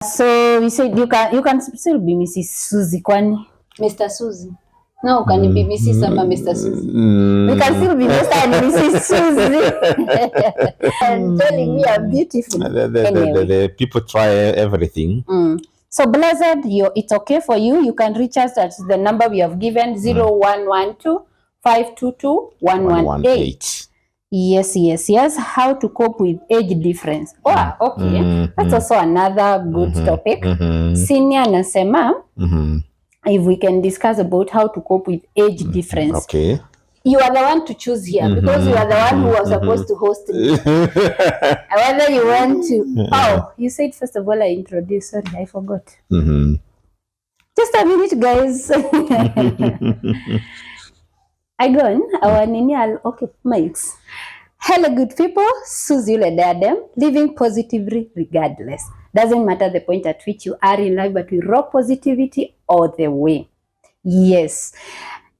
So we said you can still be Mrs. Suzie, kwani Mr. Suzie. No, can you be Mrs. Sama Mr. Suzie? We can still be Mr. and Mrs. Suzie. And telling me I'm beautiful. Anyway. The people try everything. So Blessed, it's okay for you. You can reach us at the number we have given, 0112 522 118. Yes. How to cope with age difference. Oh, okay. That's also another good topic. Senior nasema, if we can discuss about how to cope with age difference. Okay. You are the one to choose here because you are the one who was supposed to host it. Whether you want to. Oh, you said first of all I introduced. Sorry, I forgot. Just a minute, guys. Okay, mics. Hello, good people. Suzie Yule Diadem, living positively regardless. Doesn't matter the point at which you are in life, but we rock positivity all the way. Yes.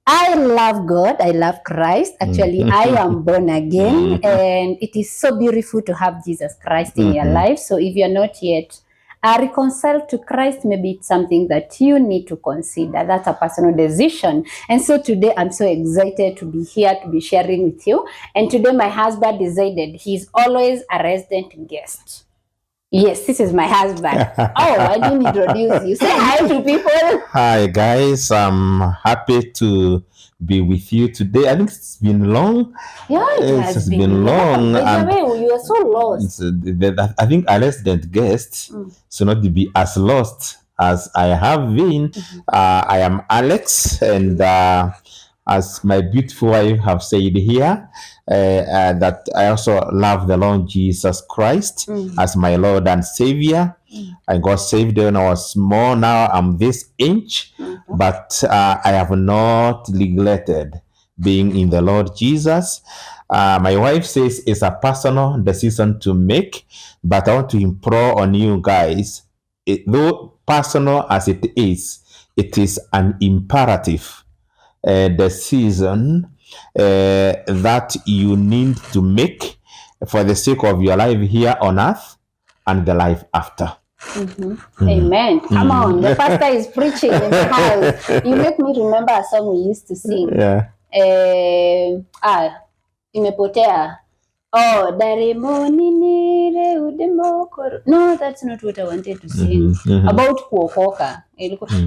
I love God. I love Christ. Actually, I am born again, and it is so beautiful to have Jesus Christ in your life. So if you're not yet reconciled to Christ, maybe it's something that you need to consider. That's a personal decision. And so today I'm so excited to be here to be sharing with you. And today my husband decided he's always a resident guest. Yes, this is my husband. Oh, I didn't introduce you. Say hi to people. Hi, guys. I'm happy to be with you today. I think it's been long. Yeah, it has been long. By the way, you are so lost. I think a resident guest should not be as lost as I have been. I am Alex, and as my beautiful wife have said here, that I also love the Lord Jesus Christ as my Lord and Savior. I got saved when I was small. Now I'm this age, but I have not neglected being in the Lord Jesus. My wife says it's a personal decision to make, but I want to implore on you guys, though personal as it is an imperative decision that you need to make for the sake of your life here on earth and the life after. Amen. Come on, the pastor is preaching in the house. You make me remember a song we used to sing. Imepotea. Oh, Daremoni nire udemokoro. No, that's not what I wanted to sing. About kuokoka.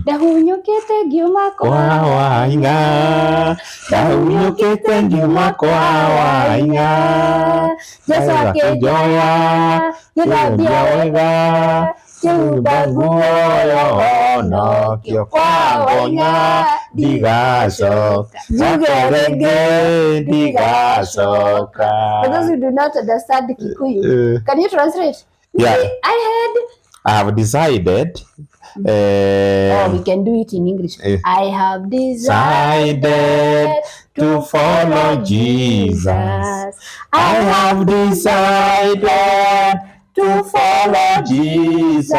Dahunyokete giumako wainga. Dahunyokete giumako wainga. Jasa kejoya. Yilabia wega. Jubaguoyo no kio kwa wainga. Digasoka. Jugerege digasoka. For those who do not understand Kikuyu, can you translate? Yeah. I have decided. We can do it in English. I have decided to follow Jesus. I have decided to follow Jesus.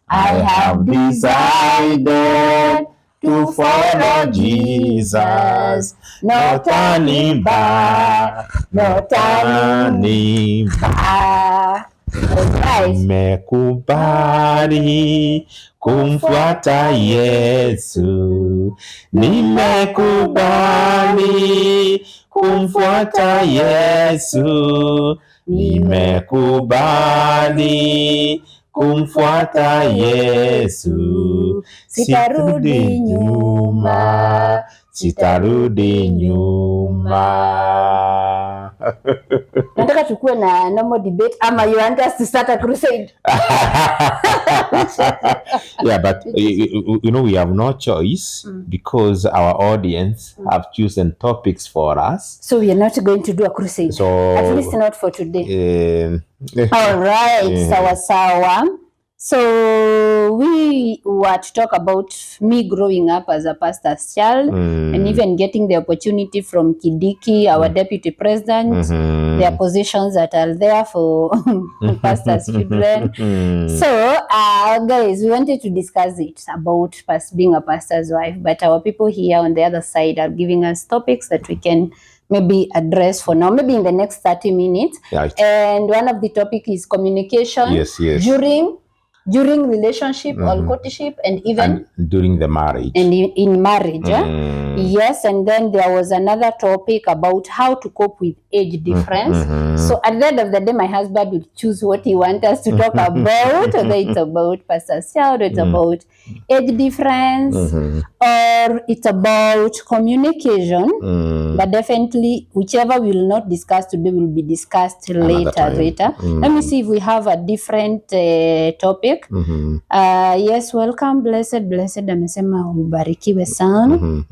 I have decided to follow Jesus. No turning back. No turning back. Nimekubali kumfuata Yesu. Nimekubali kumfuata Yesu. Nimekubali kumfuata Yesu. Sitarudi nyuma. Sitarudi nyuma. Nataka tukue na normal debate ama you want us to start a crusade? Yeah, but you know we have no choice because our audience have chosen topics for us. So we are not going to do a crusade. So at least not for today. All right, sawa. So we were to talk about me growing up as a pastor's child and even getting the opportunity from Kidiki, our deputy president, their positions that are there for pastors' children. So guys, we wanted to discuss it about being a pastor's wife, but our people here on the other side are giving us topics that we can maybe address for now, maybe in the next 30 minutes. Right. And one of the topic is communication yes. during during relationship or courtship, and even during the marriage. And in marriage. Yes, and then there was another topic about how to cope with age difference. So at the end of the day, my husband will choose what he wants us to talk about, whether it's about pastor's child, it's about age difference, or it's about communication. But definitely, whichever we will not discuss today will be discussed later. Let me see if we have a different topic. Yes, welcome, blessed. Amesema ubarikiwe sana.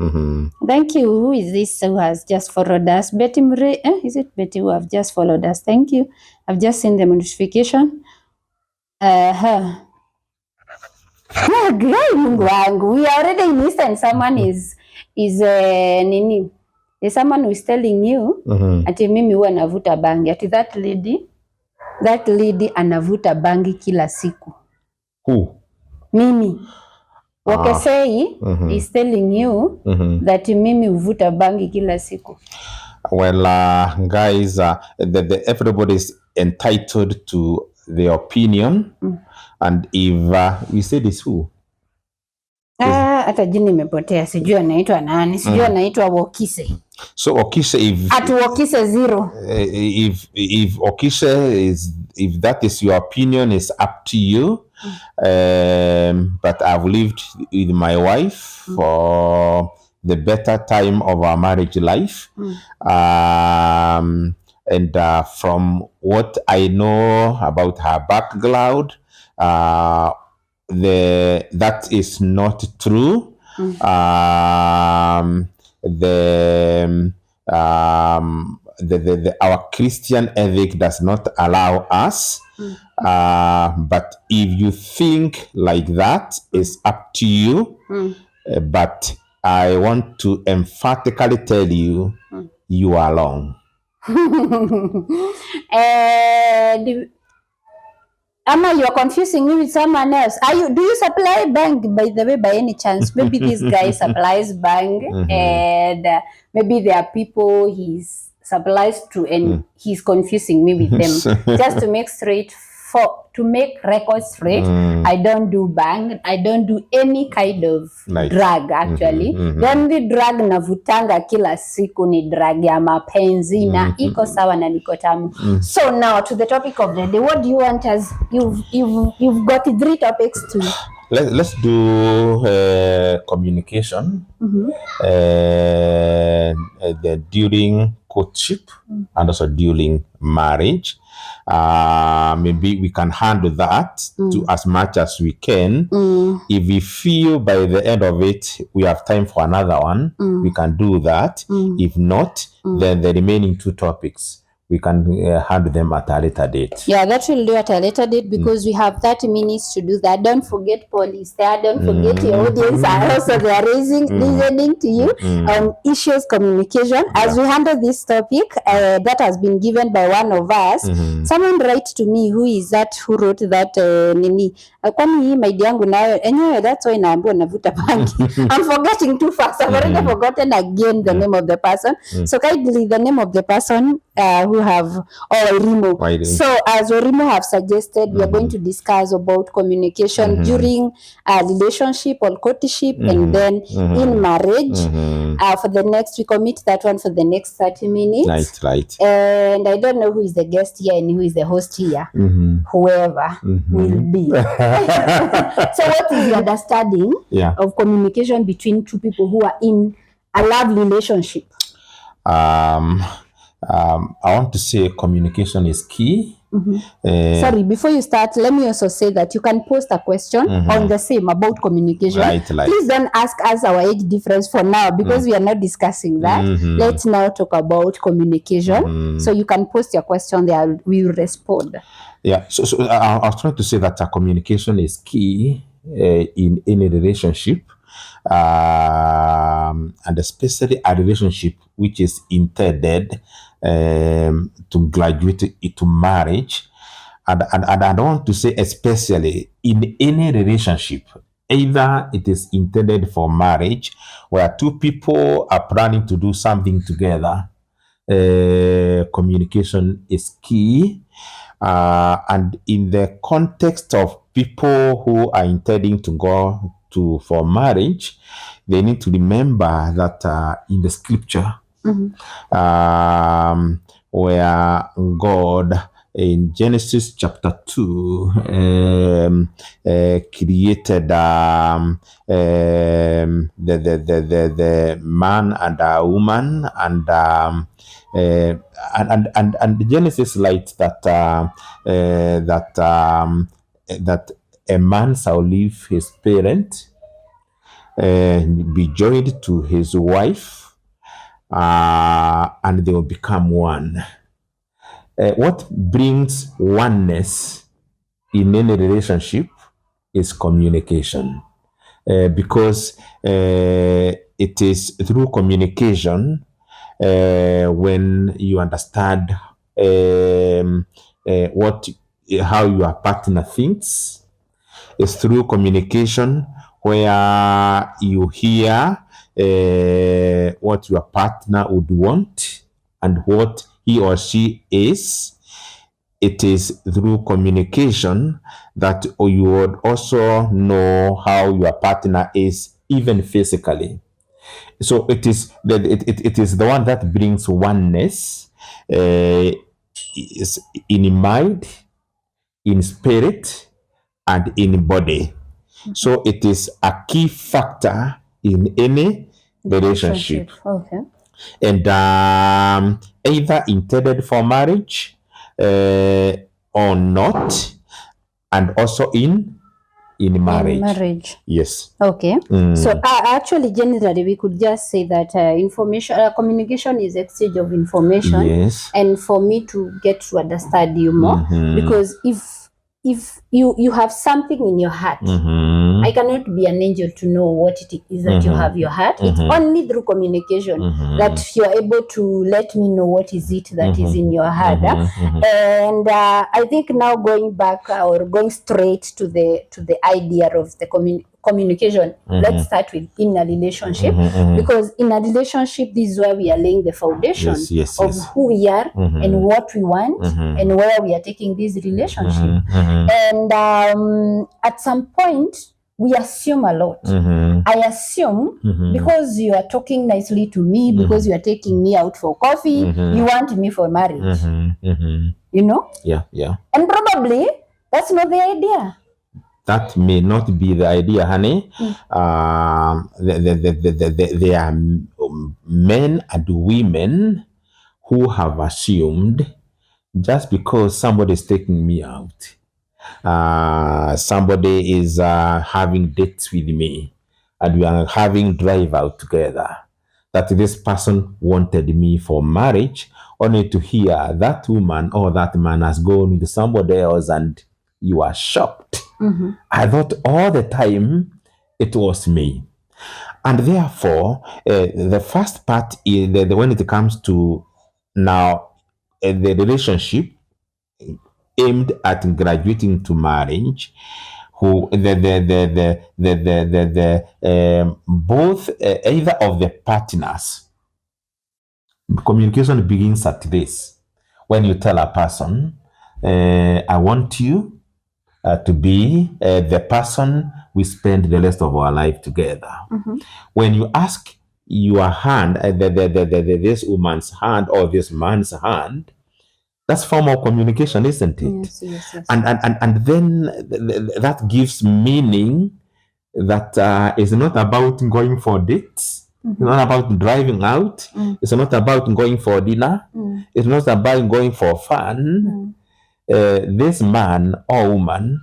Thank you. Who is this who has just followed us? Betty Murray. Is it Betty who have just followed us? Thank you. I've just seen the notification. Mungu wangu. We are already in Eastern. Someone is nini? There's someone who is telling you ati mimi huwa navuta bangi. Ati that lady anavuta bangi kila siku. Who? Mimi. Wakesei is telling you that mimi huvuta bangi kila siku. Well, guys, everybody is entitled to their opinion. And if we say this who? Hata jini imepotea, sijui anaitwa nani, sijui anaitwa Wokise. So Okise, at Wokise 0. If Okise if that is your opinion, is up to you. But I've lived with my wife for the better time of our marriage life. And from what I know about her background, that is not true. Our Christian ethic does not allow us. But if you think like that, it's up to you. But I want to emphatically tell you, you are wrong. Amma, you're confusing me with someone else. Do you supply bang, by the way, by any chance? Maybe this guy supplies bang, and maybe there are people he supplies to, and he's confusing me with them. Just to make records straight, I don't do bang. I don't do any kind of drug, actually. The only drug navutanga kila siku ni drug ya mapenzi na iko sawa na niko tamu. So now to the topic of the day. What do you want us? You've got 3 topics to. Let's do communication during courtship and also during marriage. Maybe we can handle that to as much as we can. If we feel by the end of it we have time for another one, we can do that. If not, then the remaining 2 topics we can handle them at a later date. Yeah, that will do at a later date because we have 30 minutes to do that. Don't forget Paul is there. Don't forget your audience are also they are listening to you on issues communication. As we handle this topic that has been given by one of us, someone write to me who is that who wrote that nini. Kwani hii maidi yangu nayo enyewe, that's why naambiwa navuta bangi. I'm forgetting too fast. I've already forgotten again the name of the person. So kindly the name of the person who have Rimo. So as Rimo have suggested, we are going to discuss about communication during a relationship or courtship and then in marriage. For the next, we commit that one for the next 30 minutes. Right. And I don't know who is the guest here and who is the host here. Whoever will be. So what is the understanding of communication between 2 people who are in a love relationship? I want to say communication is key. Sorry, before you start, let me also say that you can post a question on the same about communication. Right. Please don't ask us our age difference for now because we are not discussing that. Let's now talk about communication. So you can post your question there. We will respond. Yeah. So I was trying to say that communication is key in any relationship. And especially a relationship which is intended to graduate into marriage. And I don't want to say especially in any relationship, either it is intended for marriage where 2 people are planning to do something together. communication is key. And in the context of people who are intending to go for marriage, they need to remember that in the scripture, where God in Genesis chapter 2 created the man and a woman, and Genesis writes that a man shall leave his parent, be joined to his wife, and they will become one. What brings oneness in any relationship is communication, because it is through communication when you understand how your partner thinks. It's through communication where you hear what your partner would want and what he or she is. It is through communication that you would also know how your partner is, even physically. So it is the one that brings oneness, is in mind, in spirit, and in body. So it is a key factor in any relationship. Okay. And either intended for marriage or not, and also in marriage. In marriage. Yes. Okay. So actually, generally, we could just say that communication is exchange of information. Yes. And for me to get to understand you more, because if you have something in your heart, I cannot be an angel to know what it is that you have in your heart. It's only through communication that you're able to let me know what is it that is in your heart. And I think now going back or going straight to the idea of the communication, let's start with in a relationship, because in a relationship, this is where we are laying the foundation of who we are and what we want and where we are taking this relationship. And at some point, we assume a lot. I assume because you are talking nicely to me, because you are taking me out for coffee, you want me for marriage. You know? Yeah. And probably that's not the idea. That may not be the idea, honey. There are men and women who have assumed just because somebody is taking me out, somebody is having dates with me, and we are having drive out together, that this person wanted me for marriage, only to hear that woman or that man has gone with somebody else, and you are shocked. I thought all the time it was me. And therefore, the first part is when it comes to now the relationship aimed at graduating to marriage, who both either of the partners, communication begins at this. When you tell a person, I want you to be the person we spend the rest of our life together. When you ask your hand, this woman's hand or this man's hand, that's form of communication, isn't it? Yes. And then that gives meaning that it's not about going for dates. It's not about driving out. It's not about going for dinner. It's not about going for fun. This man or woman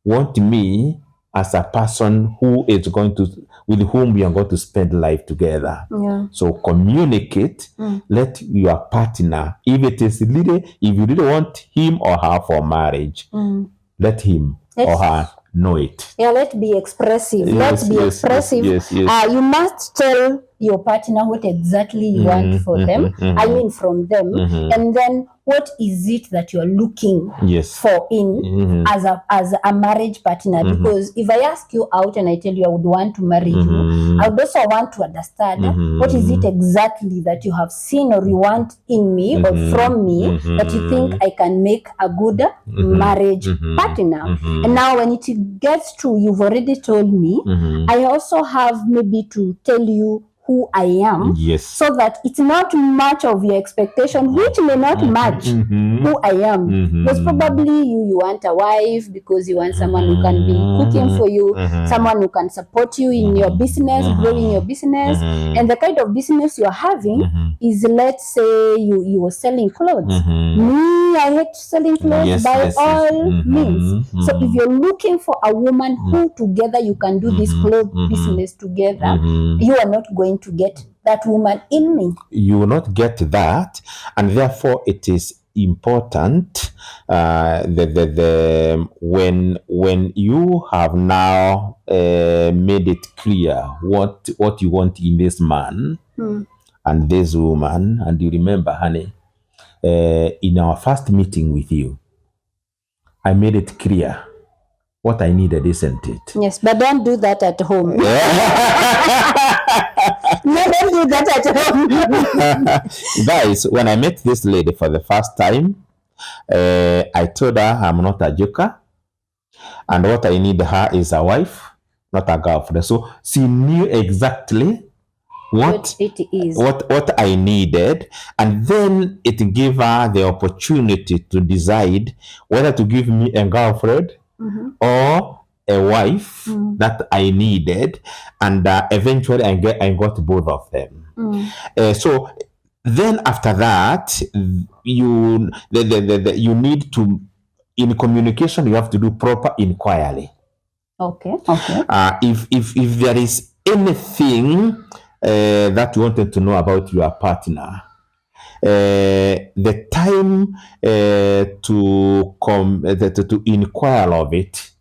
want me as a person who is with whom we are going to spend life together. So communicate. Let your partner, if you really want him or her for marriage, let him or her know it. Let's be expressive. Yes, Let's be expressive. Yes. You must tell your partner what exactly you want for them. I mean from them. And then what is it that you're looking for in as a marriage partner? Because if I ask you out and I tell you I would want to marry you, I would also want to understand what is it exactly that you have seen or you want in me or from me that you think I can make a good marriage partner. And now when it gets to you've already told me, I also have maybe to tell you who I am, so that it's not much of your expectation, which may not match who I am. Because probably you want a wife because you want someone who can be cooking for you, someone who can support you in your business, growing your business, and the kind of business you're having is, let's say you are selling clothes. Me, I hate selling clothes by all means. So if you're looking for a woman who together you can do this clothes business together, you are not going to get that woman in me. You will not get that, and therefore it is important when you have now made it clear what you want in this man and this woman, and you remember, honey, in our first meeting with you, I made it clear what I needed, isn't it? Yes, but don't do that at home. No, don't do that at home. Guys, when I met this lady for the first time, I told her I'm not a joker, and what I need her is a wife, not a girlfriend. So she knew exactly what it is, what I needed, and then it gave her the opportunity to decide whether to give me a girlfriend or a wife that I needed, and eventually I got both of them. So then after that, you need to, in communication, you have to do proper inquiry. Okay. If there is anything that you wanted to know about your partner, the time to inquire of it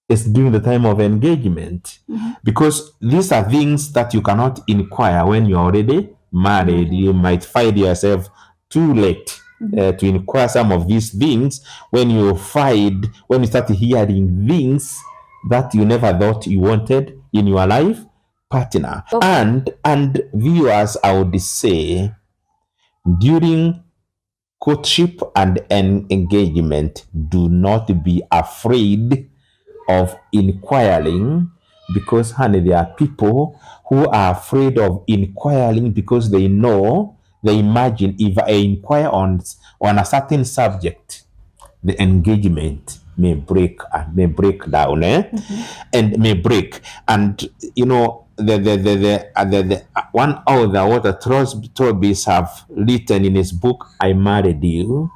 is during the time of engagement, because these are things that you cannot inquire when you're already married. You might find yourself too late to inquire some of these things when you start hearing things that you never thought you wanted in your life partner. And viewers, I would say, during courtship and engagement, do not be afraid of inquiring, because, honey, there are people who are afraid of inquiring because they imagine if I inquire on a certain subject, the engagement may break down, and may break. And you know, the one author, what Trobis have written in his book, I Married You,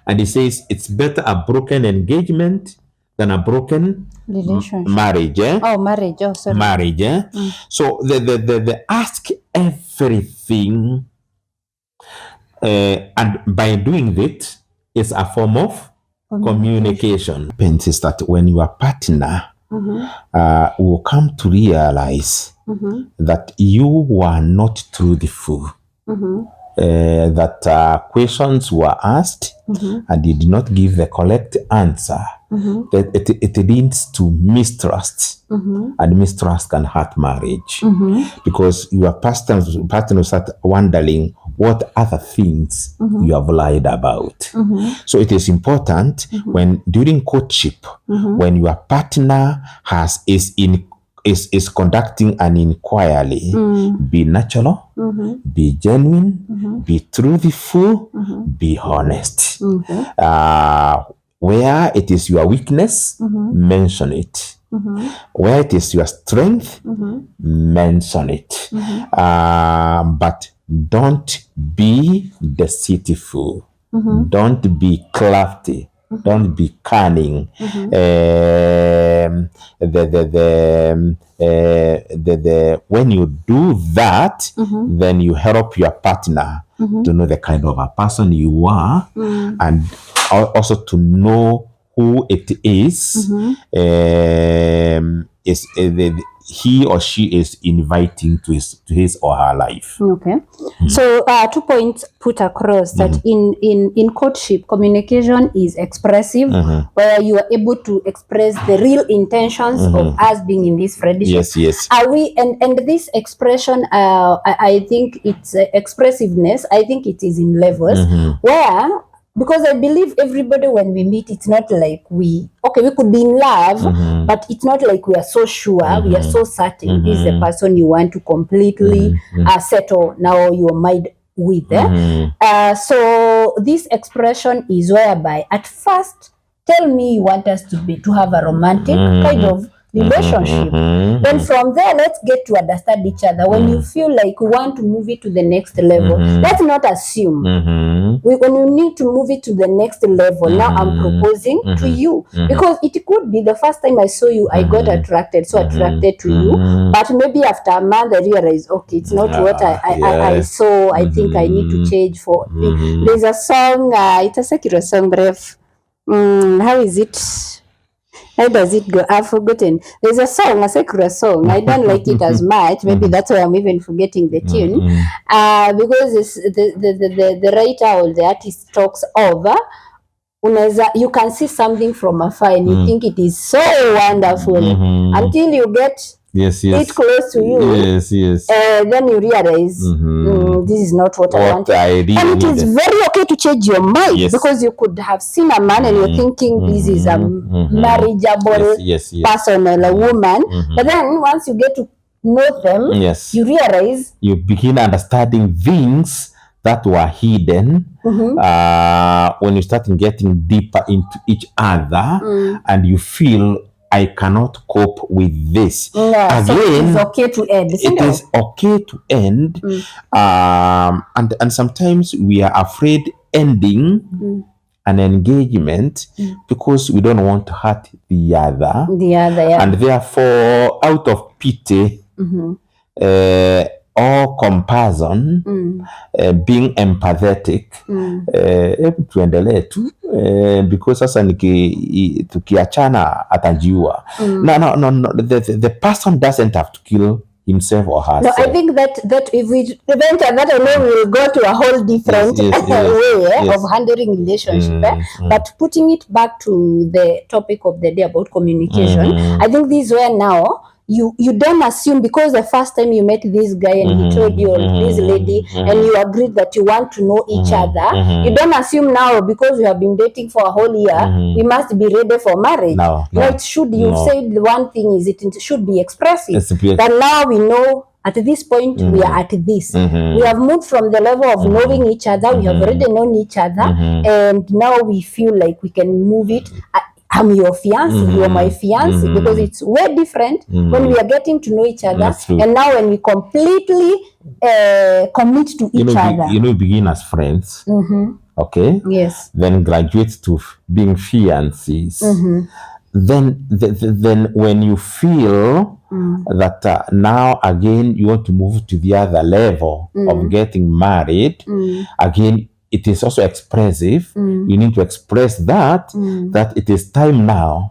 and he says it's better a broken engagement than a broken relationship. Marriage. Marriage. Oh, sorry. Marriage. So the ask everything, and by doing it is a form of communication. Depends is that when your partner will come to realize that you were not truthful, that questions were asked and you did not give the correct answer, that it leads to mistrust, and mistrust can hurt marriage, because your partner will start wondering what other things you have lied about. So it is important when during courtship, when your partner is conducting an inquiry, be natural, be genuine, be truthful, be honest. Where it is your weakness, mention it. Where it is your strength, mention it. But don't be deceitful. Don't be crafty. Don't be cunning. When you do that, then you help your partner to know the kind of a person you are, and also to know who it is. he or she is inviting to his or her life. Okay. So 2 points put across that in courtship, communication is expressive, where you are able to express the real intentions of us being in this friendship. Yes. Are we and this expression? I think it's expressiveness. I think it is in levels where. Because I believe everybody, when we meet, it's not like we could be in love, but it's not like we are so sure, we are so certain this is the person you want to completely settle now your mind with. So this expression is whereby at first, tell me you want us to have a romantic kind of relationship. Then from there, let's get to understand each other. When you feel like you want to move it to the next level, let's not assume. When you need to move it to the next level, now I'm proposing to you. Because it could be the first time I saw you, I got attracted to you. But maybe after a month, I realized, okay, it's not what I saw. I think I need to change for. There's a song, it's a secular song, Bref. How is it? How does it go? I've forgotten. There's a song, a secular song. I don't like it as much. Maybe that's why I'm even forgetting the tune. Because the writer or the artist talks over. You can see something from afar and you think it is so wonderful until you get it close to you. Then you realize this is not what I want. And it is very okay to change your mind because you could have seen a man and you're thinking this is a marriageable person or a woman. But then once you get to know them, you realize, you begin understanding things that were hidden when you start getting deeper into each other and you feel I cannot cope with this. Again, so it is okay to end. It is okay to end. And sometimes we are afraid ending an engagement because we don't want to hurt the other. And therefore, out of pity, or compassion, being empathetic, tuendelee tu because sasa tukiachana atajua. No, the person doesn't have to kill himself or herself. No, I think that if we prevent that, I know we will go to a whole different way of handling relationship. But putting it back to the topic of the day about communication, I think this is where now you don't assume, because the first time you met this guy and he told you, or this lady, and you agreed that you want to know each other, you don't assume now because we have been dating for a whole year, we must be ready for marriage. No, it should, you said the one thing is it should be expressive. That now we know at this point we are at this. We have moved from the level of knowing each other, we have already known each other, and now we feel like we can move it. I'm your fiancé, you're my fiancé, because it's way different when we are getting to know each other, and now when we completely commit to each other. You begin as friends, okay? Yes. Then graduate to being fiancés. Then when you feel that now again you want to move to the other level of getting married, again, it is also expressive. You need to express that it is time now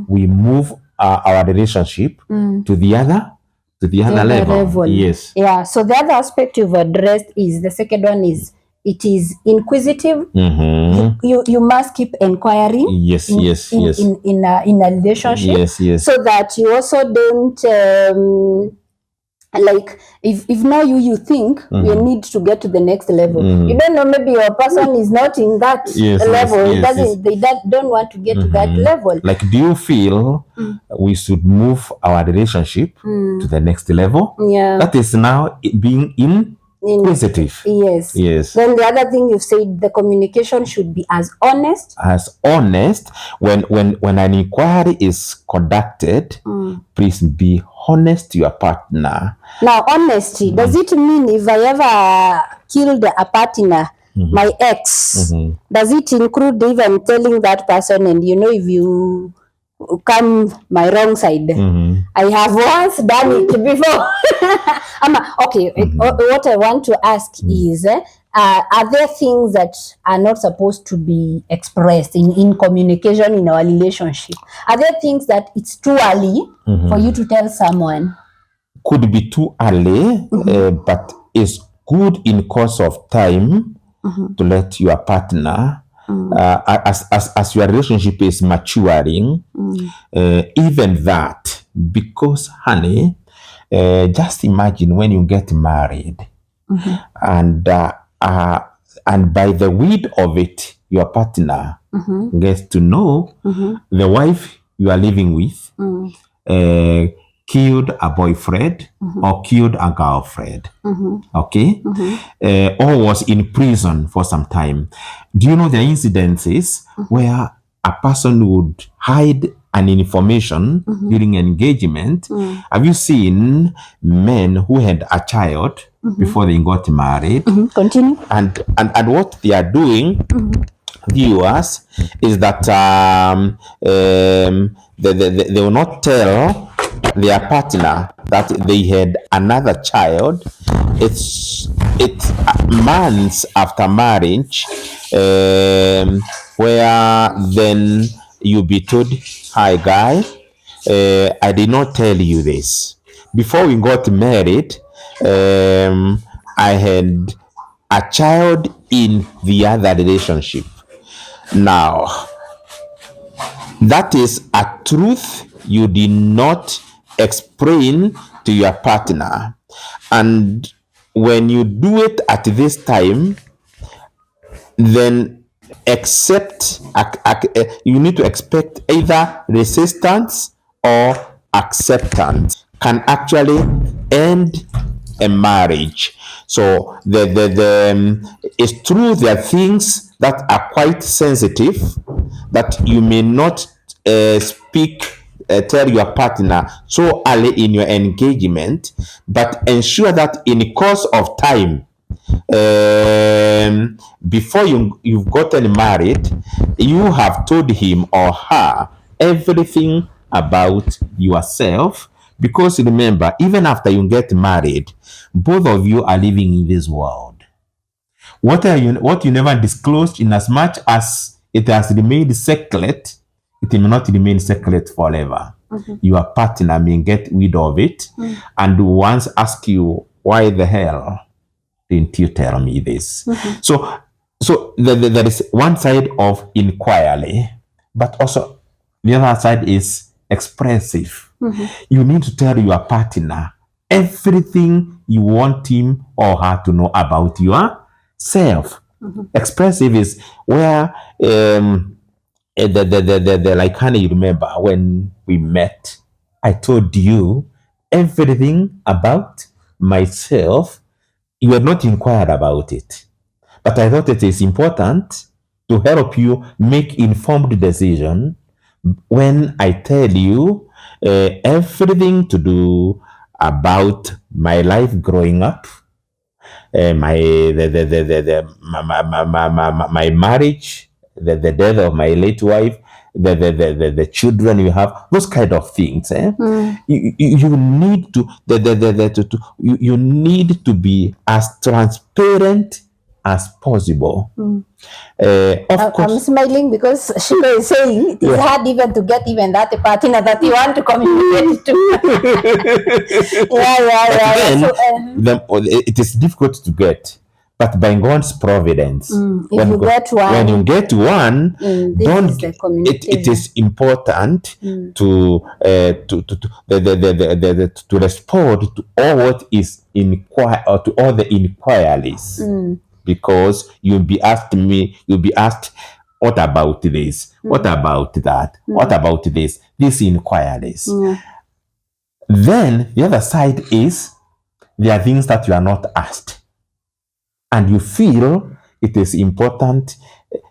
we move our relationship to the other level. Yes. Yeah. So the other aspect you've addressed is, the second one is, it is inquisitive. You must keep inquiring. Yes. In a relationship. Yes. So that you also don't like if now you think you need to get to the next level, you don't know, maybe your person is not in that level. They don't want to get to that level. Like, do you feel we should move our relationship to the next level? That is now being inquisitive. Yes. Then the other thing you said, the communication should be as honest. When an inquiry is conducted, please be honest to your partner. Now, honesty, does it mean if I ever killed a partner, my ex, does it include even telling that person, and if you come my wrong side, I have once done it before. Okay, what I want to ask is, are there things that are not supposed to be expressed in communication in our relationship? Are there things that it's too early for you to tell someone? Could be too early, but it's good in course of time to let your partner, as your relationship is maturing, even that, because honey, just imagine when you get married, and by the word of it, your partner gets to know the wife you are living with killed a boyfriend or killed a girlfriend, okay, or was in prison for some time. Do you know the incidences where a person would hide an information during engagement? Have you seen men who had a child before they got married? Continue. And what they are doing, viewers, is that they will not tell their partner that they had another child. It's months after marriage, where then you be told, "Hi, guy, I did not tell you this. Before we got married, I had a child in the other relationship." Now, that is a truth you did not explain to your partner. And when you do it at this time, then you need to expect either resistance or acceptance can actually end a marriage. So it's true there are things that are quite sensitive that you may not tell your partner so early in your engagement, but ensure that in the course of time, before you've gotten married, you have told him or her everything about yourself. Because remember, even after you get married, both of you are living in this world. What you never disclosed, in as much as it has remained secret, it may not remain secret forever. Your partner may get rid of it and once ask you, why the hell didn't you tell me this? So there is one side of inquiry, but also the other side is expressive. You need to tell your partner everything you want him or her to know about yourself. Expressive is where like, honey, you remember when we met, I told you everything about myself. You had not inquired about it, but I thought it is important to help you make informed decision when I tell you everything to do about my life growing up, my marriage, the death of my late wife, the children you have, those kind of things. You need to you need to be as transparent as possible. I'm smiling because Sheila is saying it is hard even to get even that partner that you want to communicate to. It is difficult to get, but by God's providence, if you get one, when you get one, it is important to respond to all what is to all the inquiries. Because you'll be asked, what about this? What about that? What about this? These inquiries. Then the other side is there are things that you are not asked, and you feel it is important.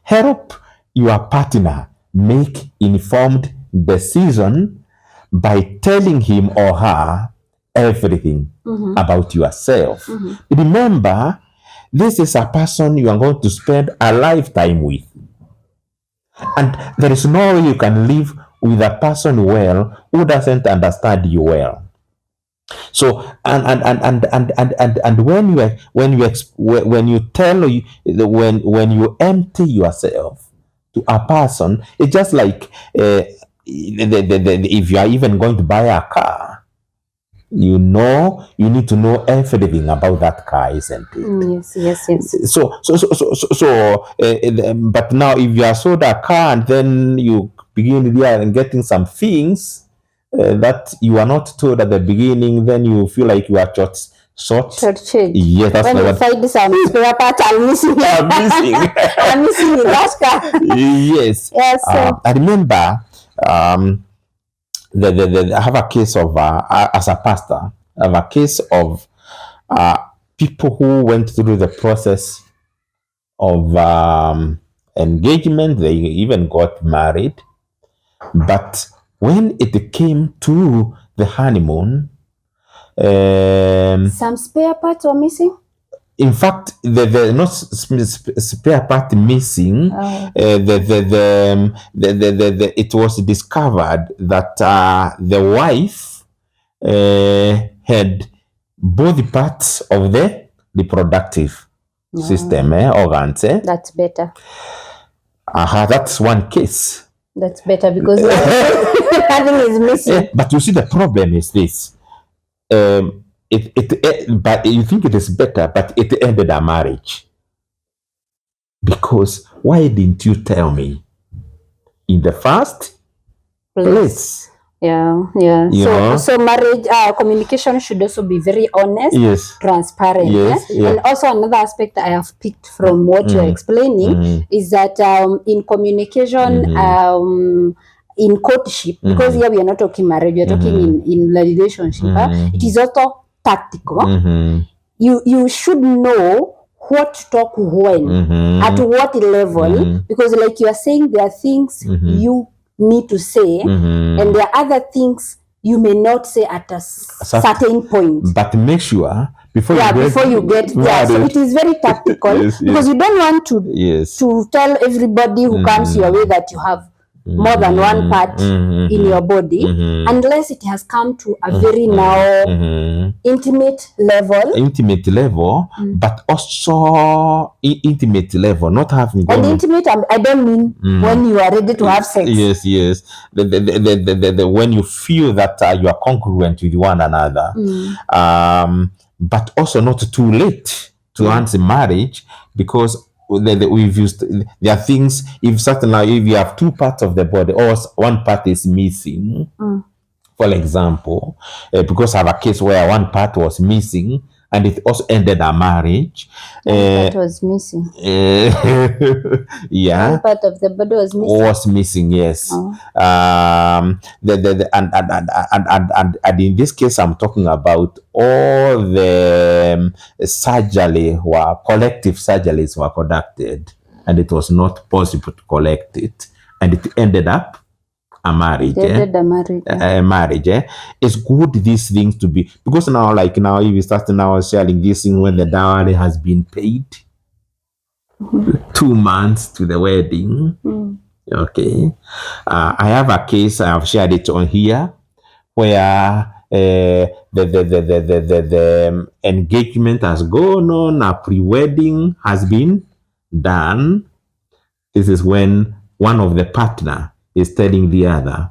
Help your partner make informed decision by telling him or her everything about yourself. Remember, this is a person you are going to spend a lifetime with. And there is no way you can live with a person well who doesn't understand you well. So and when you tell you when you empty yourself to a person, it's just like if you are even going to buy a car, you need to know everything about that car, isn't it? Yes. But now if you are sold a car and then you begin there and getting some things that you are not told at the beginning, then you feel like you are short. Change. Yes, that's when the you word. find some spare part, I'm missing. I'm missing. I'm missing in that car. Yes. Yes. I remember I have a case of as a pastor, I have a case of people who went through the process of engagement. They even got married, but when it came to the honeymoon, Some spare parts were missing. in fact, the not spare part missing. It was discovered that the wife had both parts of the reproductive system, organs. That's better. That's one case. That's better because nothing is missing. But you see, the problem is this. But you think it is better, but it ended a marriage. Because why didn't you tell me in the first place? Yeah. So marriage communication should also be very honest, Yes, transparent. Yes, yeah. And also another aspect I have picked from what you're explaining is that in communication, in courtship, because here we are not talking marriage, we are talking in relationship. It is also tactical. You should know what to talk when, at what level, because like you are saying, there are things you need to say, and there are other things you may not say at a certain point. But make sure before you get so it is very tactical. Because you don't want to tell everybody who comes your way that you have more than one part in your body, unless it has come to a very now intimate level, but also intimate level, not having and intimate. I don't mean when you are ready to have sex. Yes. When you feel that you are congruent with one another, but also not too late to answer marriage, because we've used there are things. If you have two parts of the body or one part is missing, for example, because I have a case where one part was missing and it also ended a marriage. One part was missing. Yeah. One part of the body was missing. Was missing, yes. And in this case, I'm talking about all the collective surgeries were conducted, and it was not possible to collect it, and it ended up a marriage. It's good these things to be, because now if you start now sharing this thing when the dowry has been paid 2 months to the wedding. Okay. I have a case, I have shared it on here, where the engagement has gone on, a pre-wedding has been done. This is when one of the partner is telling the other,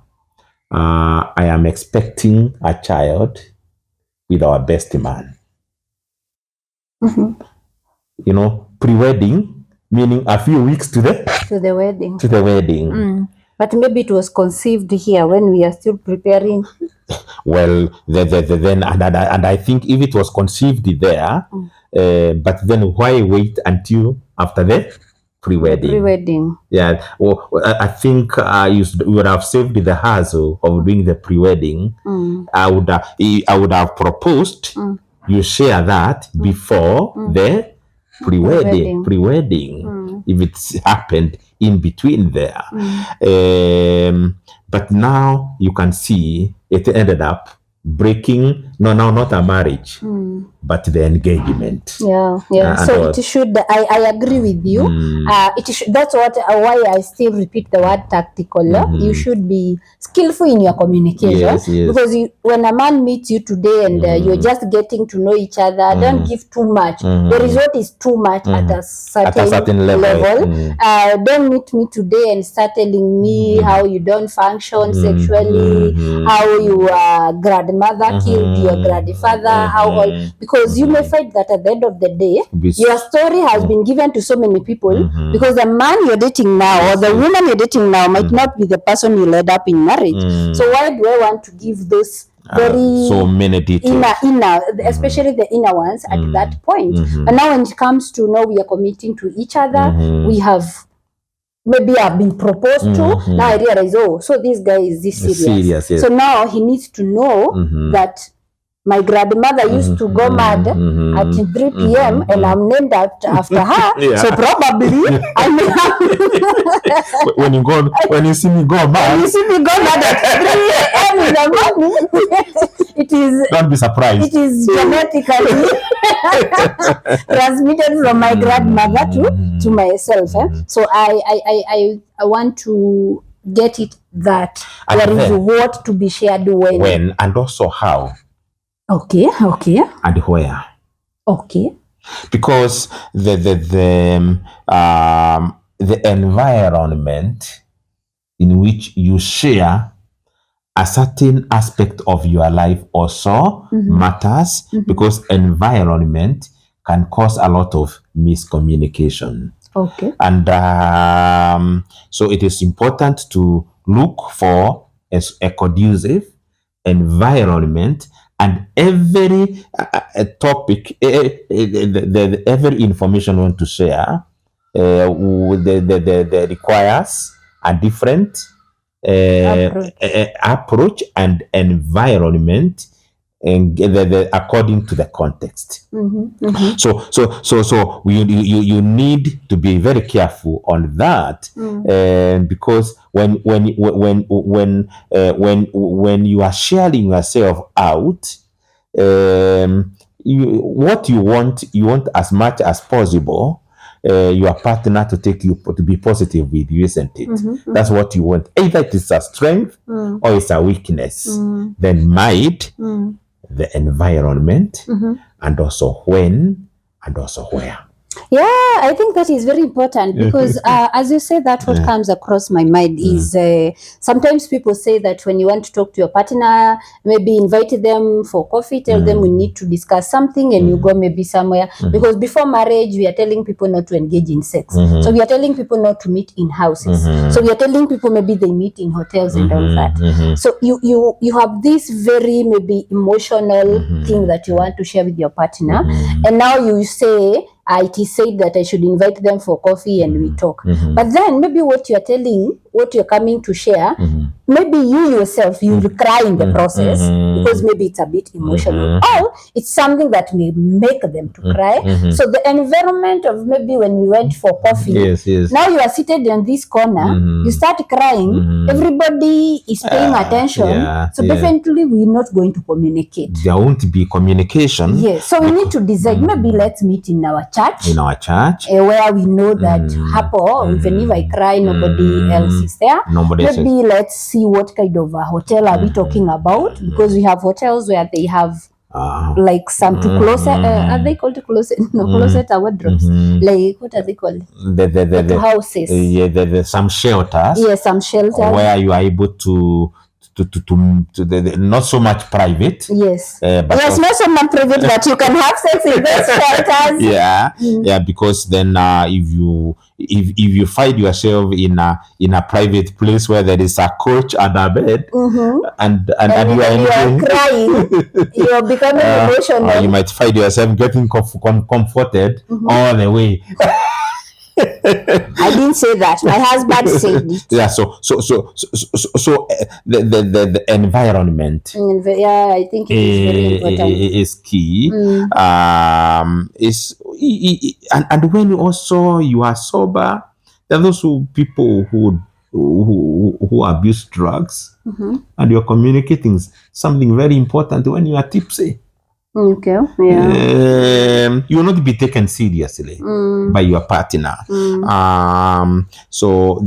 I am expecting a child with our best man. Pre-wedding, meaning a few weeks to the wedding. But maybe it was conceived here when we are still preparing. Well, then and I think if it was conceived there, but then why wait until after the pre-wedding? Yeah. Well, I think you would have saved the hassle of doing the pre-wedding. I would have proposed you share that before the pre-wedding, if it's happened in between there. But now you can see it ended up breaking, no, now not a marriage, but the engagement. Yeah. So it should, I agree with you. That's what why I still repeat the word tactical. You should be skillful in your communication. Yes. Because when a man meets you today and you're just getting to know each other, don't give too much. The result is too much at a certain level. Don't meet me today and start telling me how you don't function sexually, how your grandmother killed your grandfather, how all, because you may find that at the end of the day, your story has been given to so many people, because the man you're dating now or the woman you're dating now might not be the person you led up in marriage. So why do I want to give those very so many details, inner, especially the inner ones at that point? And now when it comes to now we are committing to each other, we have maybe I've been proposed to. Now I realize, so this guy is this serious. Yes. So now he needs to know that my grandmother used to go mad at 3 p.m. and I'm named after her. So probably I may have when you see me go mad, at 3 a.m. in the morning, it is, don't be surprised. It is genetically transmitted from my grandmother to myself. So I want to get it that and there is what to be shared when and also how. Okay. And where. Okay. Because the environment in which you share a certain aspect of your life also matters, because environment can cause a lot of miscommunication. Okay. And so it is important to look for a conducive environment, and every topic, every information you want to share, requires a different approach and environment, and according to the context. So you need to be very careful on that, because when you are sharing yourself out, what you want as much as possible your partner to take you to be positive with you, isn't it? That's what you want. Either it is a strength or it's a weakness. Then might the environment, and also when, and also where. Yeah, I think that is very important, because as you say that, what comes across my mind is sometimes people say that when you want to talk to your partner, maybe invite them for coffee, tell them we need to discuss something, and you go maybe somewhere, because before marriage we are telling people not to engage in sex. So we are telling people not to meet in houses. So we are telling people maybe they meet in hotels and all that. So you have this very maybe emotional thing that you want to share with your partner, and now you say, it is said that I should invite them for coffee and we talk. But then maybe what you're coming to share, maybe you yourself, you will cry in the process, because maybe it's a bit emotional. Or it's something that may make them to cry. So the environment of maybe when we went for coffee, now you are seated in this corner, you start crying, everybody is paying attention. So definitely we're not going to communicate. There won't be communication. Yes. So we need to decide, maybe let's meet in our church. Where we know that even if I cry, nobody else is there. Maybe let's see what kind of a hotel are we talking about, because we have hotels where they have like some two closet, are they called closet? No, closet are wardrobes. Like, what are they called? The houses. There's some shelters. Yes, some shelters where you are able to not so much private. Yes. But yes, not so much private, but you can have sex in those shelters. Yeah, because then if you find yourself in a private place where there is a couch and a bed, and you are crying, you're becoming emotional. You might find yourself getting comforted all the way. I didn't say that. My husband said it. Yeah. So the environment. I think it is very important. Is key. And when also you are sober, there are those people who who abuse drugs, and you're communicating something very important when you are tipsy. Okay. Yeah. You will not be taken seriously by your partner. So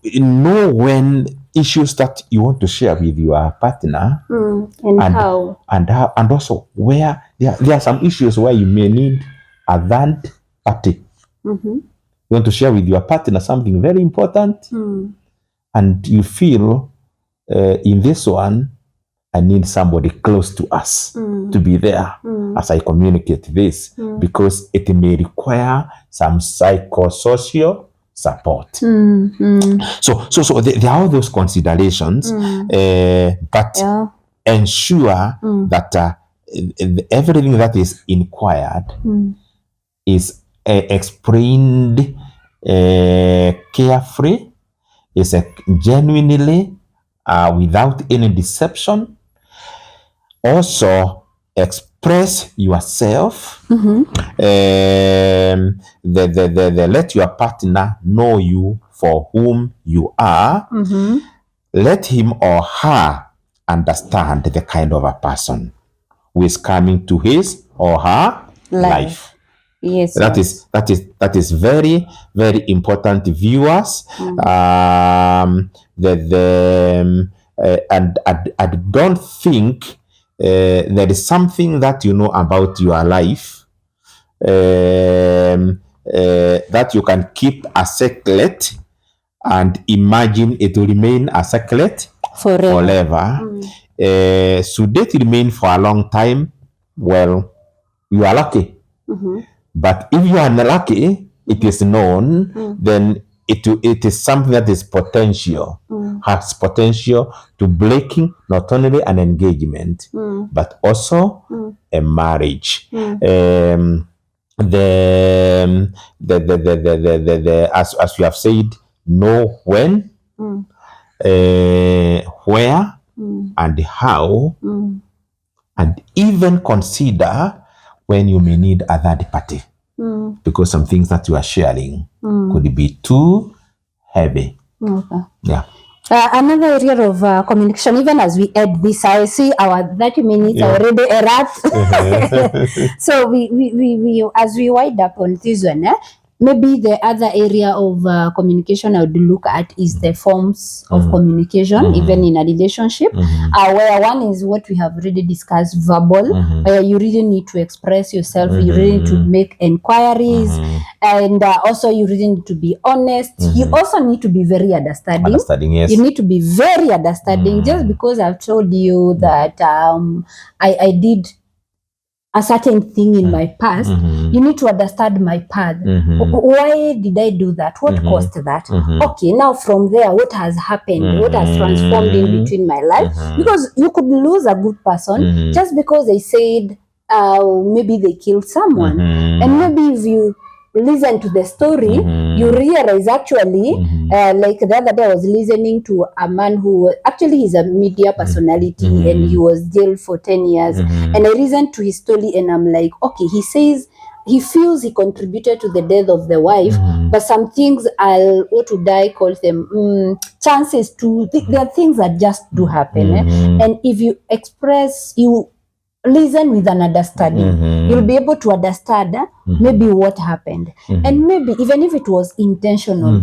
you know when issues that you want to share with your partner, and also where there are some issues where you may need a third party. You want to share with your partner something very important, and you feel in this one, I need somebody close to us to be there as I communicate this, because it may require some psychosocial support. So there are all those considerations, but ensure that everything that is inquired is explained carefully, is genuinely, without any deception. Also, express yourself. Let your partner know you for whom you are. Let him or her understand the kind of a person who is coming to his or her life. Yes. That is very, very important, viewers. And I don't think there is something that you know about your life that you can keep a secret and imagine it will remain a secret forever. Should it remain for a long time? Well, you are lucky. But if you are unlucky, it is known, then it is something that is potential, has potential to breaking not only an engagement, but also a marriage. As we have said, know when, where, and how, and even consider when you may need a third party, because some things that you are sharing could be too heavy. Yeah. Another area of communication, even as we add this, I see our 30 minutes already erupted. So we as we wind up on this one, maybe the other area of communication I would look at is the forms of communication, even in a relationship, where one is what we have already discussed, verbal, where you really need to express yourself, you really need to make inquiries, and also you really need to be honest. You also need to be very understanding. Yes. You need to be very understanding. Just because I've told you that I did a certain thing in my past, you need to understand my path. Why did I do that? What caused that? Okay, now from there, what has happened? What has transformed in between my life? Because you could lose a good person just because they said maybe they killed someone. And maybe if you listen to the story, you realize actually, like the other day I was listening to a man who actually he's a media personality and he was jailed for 10 years. And I listened to his story and I'm like, okay, he says he feels he contributed to the death of the wife, but some things what would I call them? Chances to, there are things that just do happen. And if you express, you listen with an understanding, you'll be able to understand maybe what happened, and maybe even if it was intentional,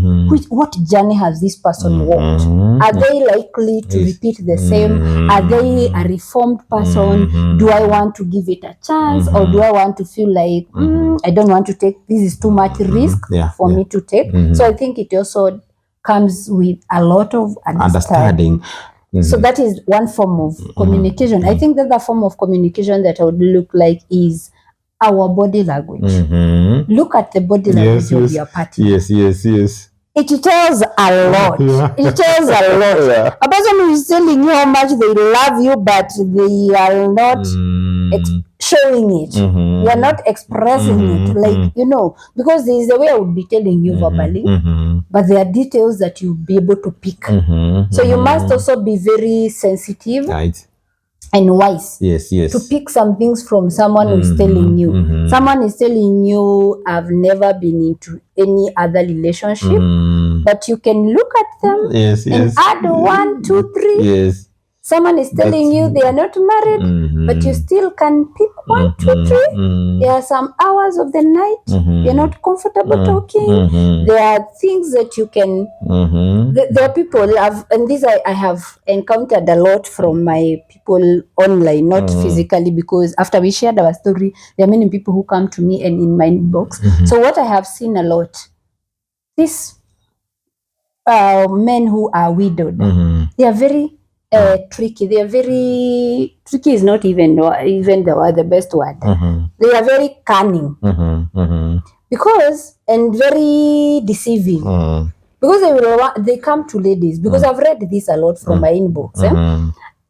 what journey has this person walked? Are they likely to repeat the same? Are they a reformed person? Do I want to give it a chance, or do I want to feel like I don't want to take, this is too much risk for me to take? So I think it also comes with a lot of understanding. So that is one form of communication. I think the other form of communication that I would look like is our body language. Look at the body language of your partner. Yes. It tells a lot. It tells a lot. A person who is telling you how much they love you, but they are not showing it. You are not expressing it, like, you know, because there is a way I would be telling you verbally, but there are details that you'll be able to pick. So you must also be very sensitive and wise to pick some things from someone who is telling you. Someone is telling you, I've never been into any other relationship. but you can look at them and add 1, 2, 3. Yes. Someone is telling you they are not married, but you still can pick 1, 2, 3. There are some hours of the night you're not comfortable talking. There are things that you can. There are people and this I have encountered a lot from my people online, not physically, because after we shared our story, there are many people who come to me and in my inbox. So what I have seen a lot, these men who are widowed, they are very tricky. They are very tricky. Is not even the best word. They are very cunning because and very deceiving. Because they come to ladies, because I've read this a lot from my inbox.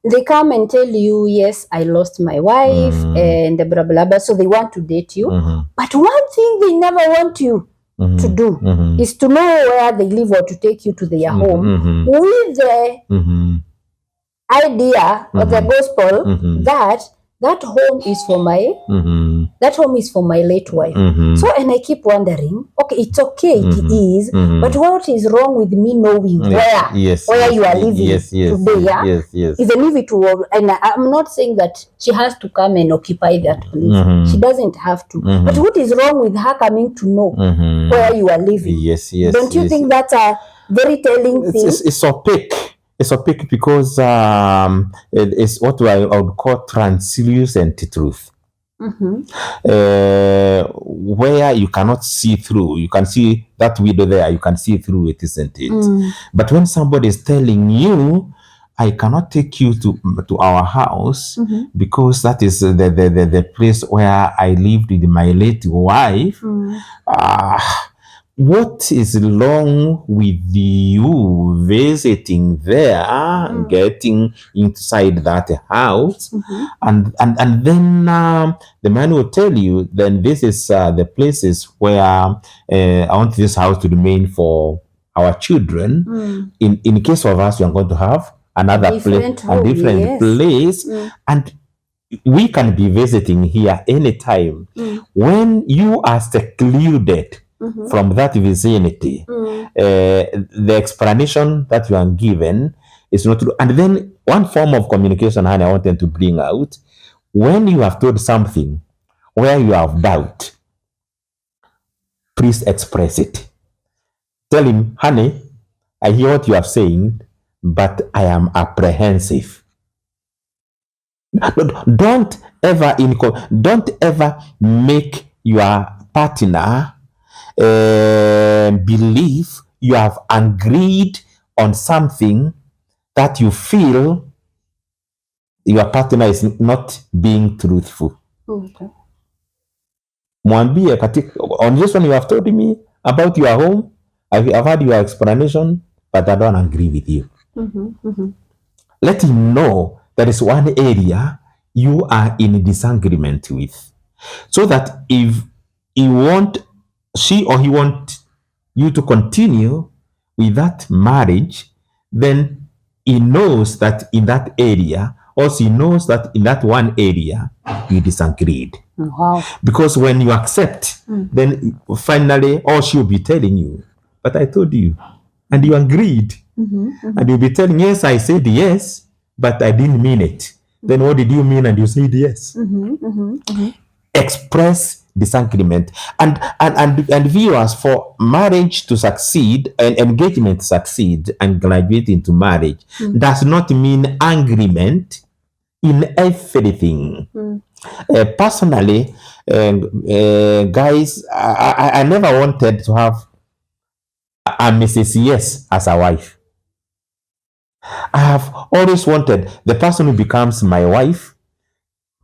They come and tell you, yes, I lost my wife and blah blah blah. So they want to date you, but one thing they never want you to do is to know where they live or to take you to their home with the idea of the gospel that home is for my late wife. So, and I keep wondering, okay, it's okay, it is, but what is wrong with me knowing where you are living today? Even if it were, and I'm not saying that she has to come and occupy that place. She doesn't have to. But what is wrong with her coming to know where you are living? Don't you think that's a very telling thing? It's opaque. It's opaque because it's what I would call translucent truth. Where you cannot see through. You can see that window there, you can see through it, isn't it? But when somebody is telling you, I cannot take you to our house because that is the place where I lived with my late wife. What is wrong with you visiting there, getting inside that house, and then the man will tell you, then this is the places where I want this house to remain for our children. In case of us, we are going to have another place, a different place, and we can be visiting here anytime. When you are secluded from that vicinity, the explanation that you are given is not true. And then one form of communication, honey, I wanted to bring out, when you have told something where you have doubt, please express it. Tell him, honey, I hear what you are saying, but I am apprehensive. Don't ever make your partner believe you have agreed on something that you feel your partner is not being truthful. Mwambie on this one, you have told me about your home, I've heard your explanation, but I don't agree with you. Let him know there is one area you are in disagreement with, so that if she or he want you to continue with that marriage, then he knows that in that area, or she knows that in that one area you disagreed. Wow. Because when you accept, then finally all she'll be telling you, but I told you, and you agreed. And you'll be telling, yes, I said yes, but I didn't mean it. Then what did you mean? And you said yes. Express disagreement. And viewers, for marriage to succeed and engagement to succeed and graduate into marriage does not mean agreement in everything. Personally, guys, I never wanted to have a Mrs. Yes as a wife. I have always wanted the person who becomes my wife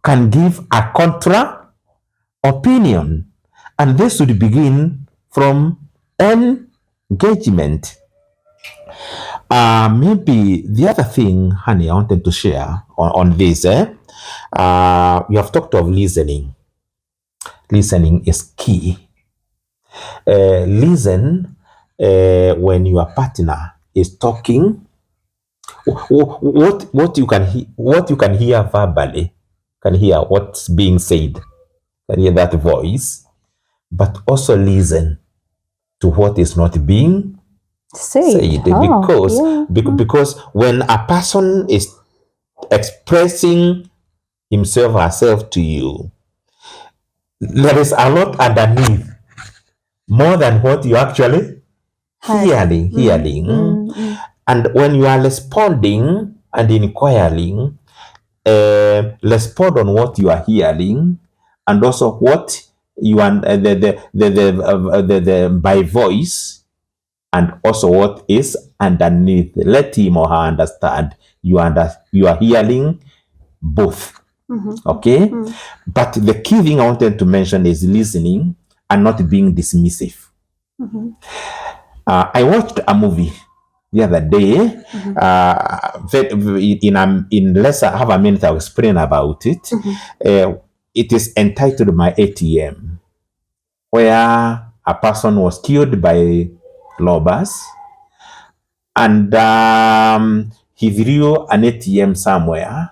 can give a contra opinion, and this should begin from engagement. Maybe the other thing, honey, I wanted to share on this. You have talked of listening. Listening is key. Listen when your partner is talking. What you can hear verbally, can hear what's being said, can hear that voice, but also listen to what is not being Said. Because when a person is expressing himself or herself to you, there is a lot underneath, more than what you actually hearing. And when you are responding and inquiring, respond on what you are hearing, and also what you are the by voice, and also what is underneath. Let him or her understand you are hearing both. Okay. But the key thing I wanted to mention is listening and not being dismissive. I watched a movie the other day. In less I have a minute, I'll explain about it. It is entitled My ATM, where a person was killed by robbers, and he threw an ATM somewhere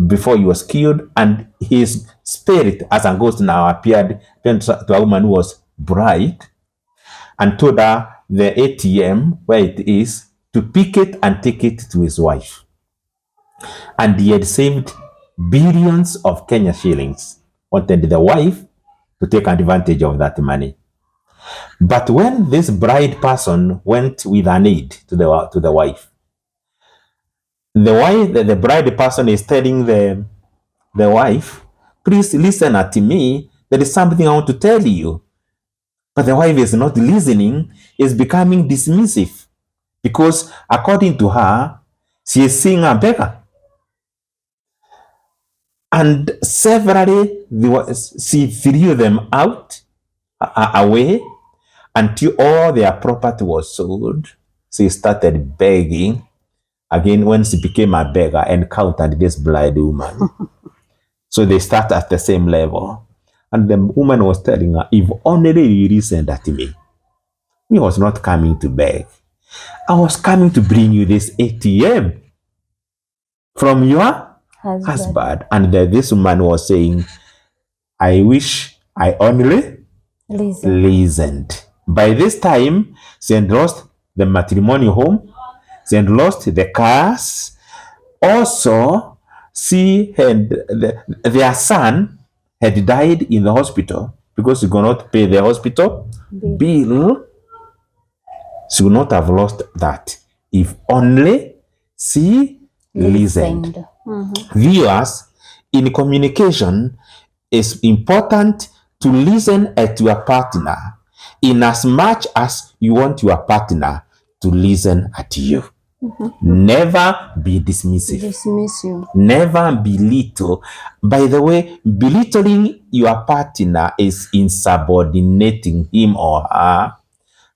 before he was killed, and his spirit as a ghost now appeared to a woman who was bride, and told her the ATM where it is to pick it and take it to his wife. And he had saved billions of Kenya shillings. Wanted the wife to take advantage of that money. But when this bride person went with an aid to the wife, the bride person is telling the wife, please listen at me. There is something I want to tell you. But the wife is not listening, is becoming dismissive, because according to her, she is seeing a beggar. And severally, she threw them out, away, until all their property was sold. She started begging. Again, when she became a beggar, encountered this blind woman. So they start at the same level. And the woman was telling her, if only you listened at me. I was not coming to beg. I was coming to bring you this ATM from your husband. And this woman was saying, I wish I only listened. By this time, she had lost the matrimonial home. She had lost the cars. Also, she had their son had died in the hospital because she could not pay the hospital bill. She would not have lost that if only she listened. Viewers, in communication, it's important to listen at your partner in as much as you want your partner to listen at you. Never be dismissive. Never belittle. By the way, belittling your partner is insubordinating him or her,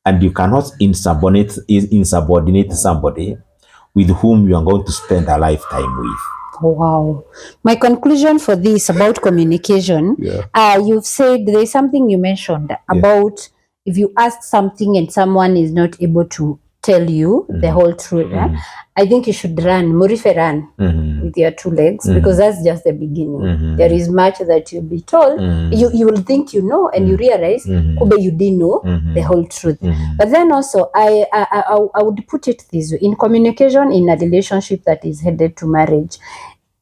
and you cannot insubordinate somebody with whom you are going to spend a lifetime with. Wow. My conclusion for this about communication, you've said there's something you mentioned about if you ask something and someone is not able to tell you the whole truth, I think you should run with your two legs, because that's just the beginning. There is much that you'll be told. You will think you know, and you realize you didn't know the whole truth. But then also I would put it this way: in communication in a relationship that is headed to marriage,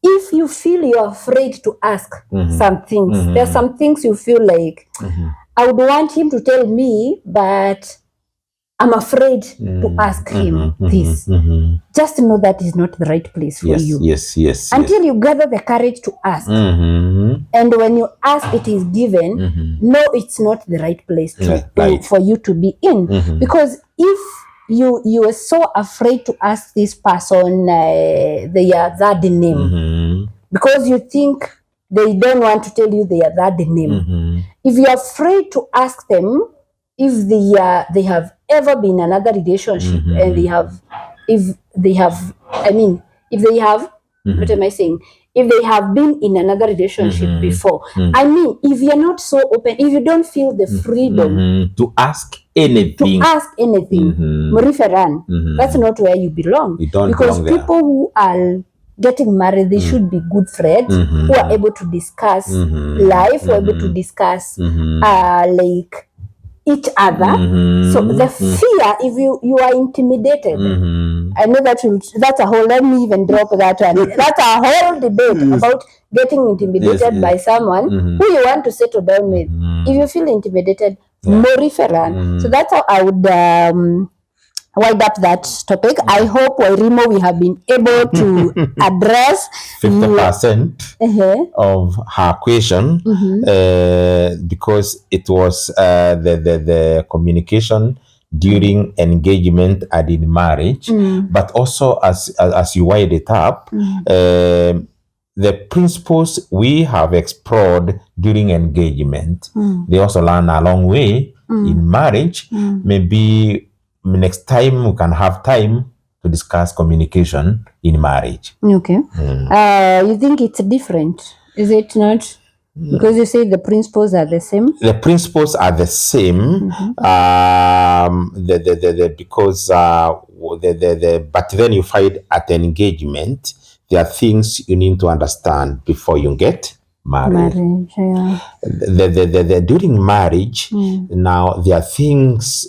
if you feel you're afraid to ask some things, there's some things you feel like I would want him to tell me, but I'm afraid to ask him this. Just know that is not the right place for you. Yes. Until you gather the courage to ask. And when you ask, it is given. No, it's not the right place for you to be in. Because if you are so afraid to ask this person their third name, because you think they don't want to tell you their third name. If you're afraid to ask them if they have ever been in another relationship, and if they have what am I saying? If they have been in another relationship before, I mean, if you're not so open, if you don't feel the freedom to ask anything, that's not where you belong. Because people who are getting married, they should be good friends who are able to discuss life, who are able to discuss like each other. So the fear, if you are intimidated, I know that's a whole, let me even drop that one. That's a whole debate about getting intimidated by someone who you want to settle down with. If you feel intimidated, moriferan. So that's how I would wind up that topic. I hope, Wairimo, we have been able to address 50% of her question, because it was the communication during engagement and in marriage, but also as you wind it up, the principles we have explored during engagement, they also learn a long way in marriage. Maybe next time we can have time to discuss communication in marriage. Okay. You think it's different? Is it not? Because you say the principles are the same. The principles are the same, because but then you find at an engagement there are things you need to understand before you get married. During marriage, now there are things,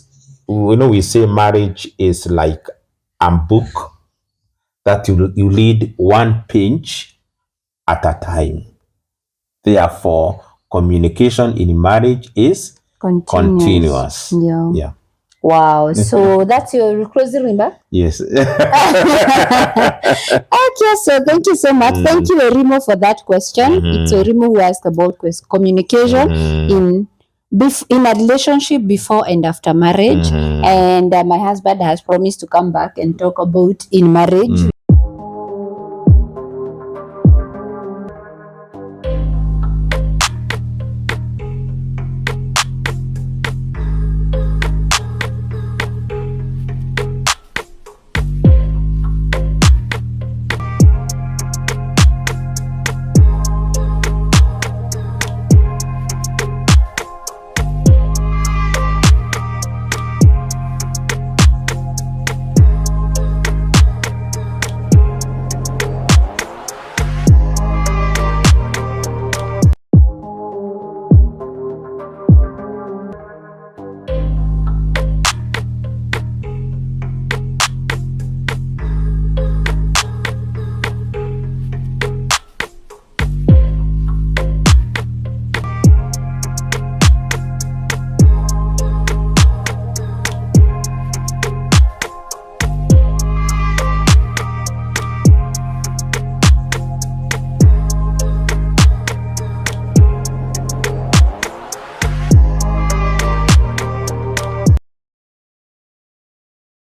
we say marriage is like a book that you read one page at a time. Therefore, communication in marriage is continuous. Yeah. Wow. So that's your closing remark? Yes. Okay, so thank you so much. Thank you, Wairimo, for that question. It's Wairimo who asked about communication in a relationship before and after marriage. And my husband has promised to come back and talk about in marriage.